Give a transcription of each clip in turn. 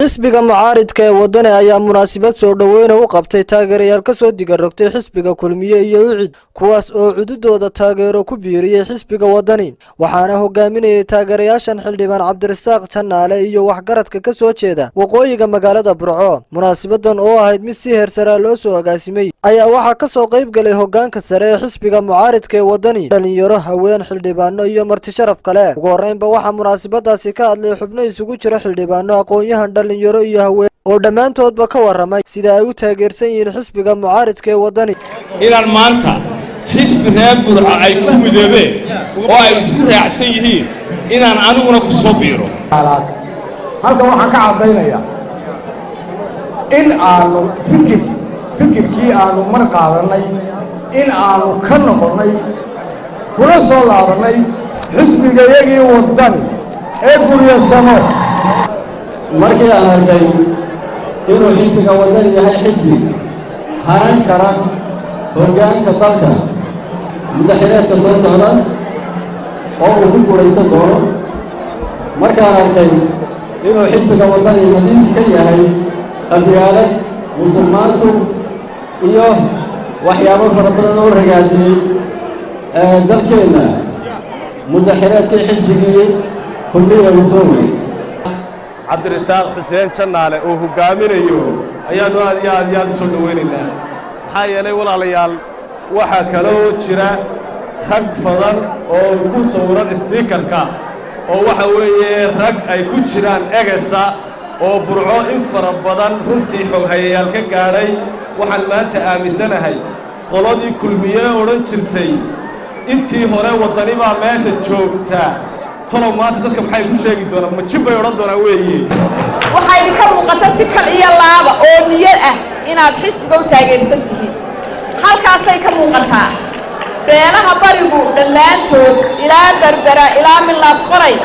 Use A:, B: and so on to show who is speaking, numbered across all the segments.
A: xisbiga mucaaridka ee wadani ayaa munaasabad soo dhaweyn u qabtay taageerayaal ka soo digarrogtay xisbiga kulmiye iyo ucid kuwaas oo cududooda taageero ku biiriyay xisbiga wadani waxaana hogaaminayay taageerayaashan xildhibaan cabdirasaaq janaale iyo waxgaradka ka soo jeeda waqooyiga magaalada Burco munaasabadan oo ahayd mid si heersara loo soo agaasimay ayaa waxa ka soo qayb galay hogaanka sare ee xisbiga mucaaridka ee wadani dhalinyaro haween xildhibaano iyo marti sharaf kale ugu horeynba waxa munaasabadaasi ka hadlay xubno isugu jira xildhibaano aqoon-yahan dhalinyaro iyo haween oo dhammaantoodba ka waramay sida ay u taageersan yihiin xisbiga mucaaridka ee wadani
B: inaan maanta xisbi reer Burco ay ku midoobeen oo ay isku raacsan yihiin inaan aniguna ku soo biiro
C: halkan waxaan ka cadaynayaa in aanu fikirkii aanu mar qaadanay in aanu ka noqonnay kuna soo laabanay xisbigayagii wadani ee guryasamo
D: markii aan arkay inuu xisbiga wadani yahay xisbi haran kara hoggaanka dalka madaxweynaha soo socda oo uu ku guuleysan doono markaan arkay inuu xisbiga wadani nadiif ka yahay qabyaalad musuqmaasuq iyo waxyaabo fara badan oo ragaadiyey dalkeena madaxweynaha xisbigii kulmiye uu soo waday
B: cabdirasaaq xuseen janaale oo hogaaminayo ayaanu aad u soo dhaweynaynaa maxaa yeelay walaalayaal waxa kale oo jira rag badan oo ku sawiran stiikarka oo waxa weeye rag ay ku jiraan egesa oo Burco in fara badan runtii xoghayayaal ka gaadhay waxaan maanta aaminsanahay qoladii kulmiye oran jirtay intii hore wadani baa meesha joogta tolo maanta dadka maxay ku sheegi doonaan ma jibay oran doonaan weeye
E: waxay ka muuqata si kal iyo laaba oo niyad ah inaad xisbiga u taageersan tihiin halkaasay ka muuqataa beelaha barigu dhammaantood ilaa berbera ilaa milaas qoray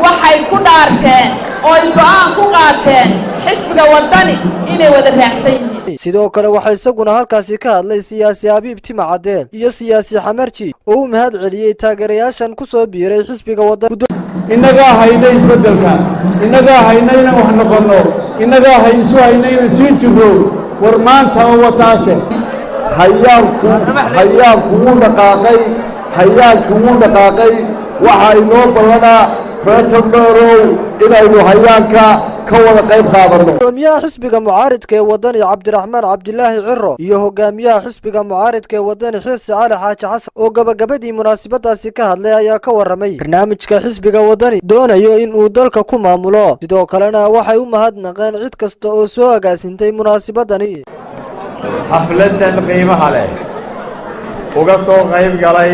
E: waxay ku dhaarteen oo ay go'aan ku qaateen xisbiga wadani inay wada raacsan yihiin
A: sidoo kale waxa isaguna halkaasi ka hadlay siyaasi Habiib Timacadeen iyo siyaasi Xamarji oo u mahad celiyay taageerayaashan ku soo biiray xisbiga wadani
C: inaga hayna isbedelka inaga haynayna wax noqono inaga hayso haynayna sii jiro war maanta oo wataase hayaanku wuu dhaqaaqay waxa inoo ballanaa reetodorow inaynu hayaanka ka wada qayb qaadano
A: hogaamiyaha xisbiga mucaaridka ee wadani Cabdiraxmaan Cabdilaahi Ciro iyo hogaamiyaha xisbiga mucaaridka ee wadani Xirsi Cali Xaaji Xasan oo gabagabadii munaasabadaasi ka hadlay ayaa ka waramay barnaamijka xisbiga wadani doonayo in uu dalka ku maamulo sidoo kalena waxay u mahadnaqeen cid kasta oo soo agaasintay munaasabadani
F: xafladan qiimaha leh uga soo qayb galay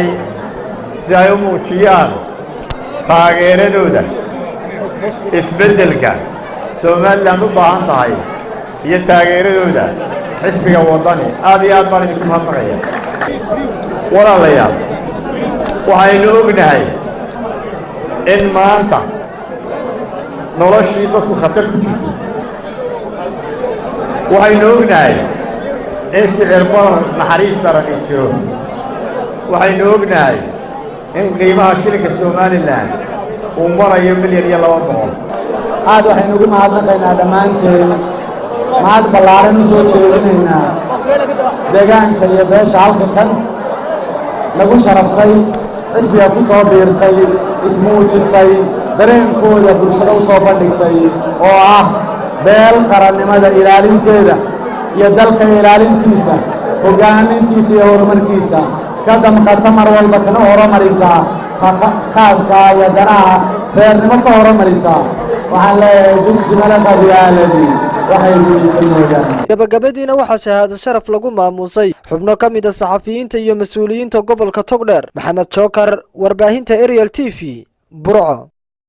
F: si ay u muujiyaan taageeradooda isbeddelka Soomaaliland u baahan tahay iyo taageeradooda xisbiga wadani aad iyo aad baan idinku mahadnaqaya walaalayaal waxaynu ognahay in maanta noloshii dadku khatar ku jirto waxaynu ognahay in sicir barar naxariis darani jiro waxaynu ognahay in qiimaha shilinka Soomaaliland uu marayo milyan iyo 200
C: aad waxaynu ugu mahadnaqaynaa dhammaanteen mahad ballaaran u soo jeedinaynaa deegaanka iyo beesha halka kan lagu sharaftay xisbiga ku soo biirtay ismuujisay dareenkooda bulshada u soo bandhigtay oo ah beel qarannimada ilaalinteeda iyo dalka ilaalintiisa hogaamintiisa iyo horumarkiisa ka damqata mar walba kana horumarisa khaaska iyo danaha reernimo ka horumarisa waxaan leeyahay dugsi mala qabyaaladii waxay guulaysanayaan
A: gabagabadiina waxaa shahaado sharaf lagu maamuusay xubno ka mid ah saxafiyiinta iyo mas'uuliyiinta gobolka Togdheer Maxamed Jookar warbaahinta Ariel TV Burco.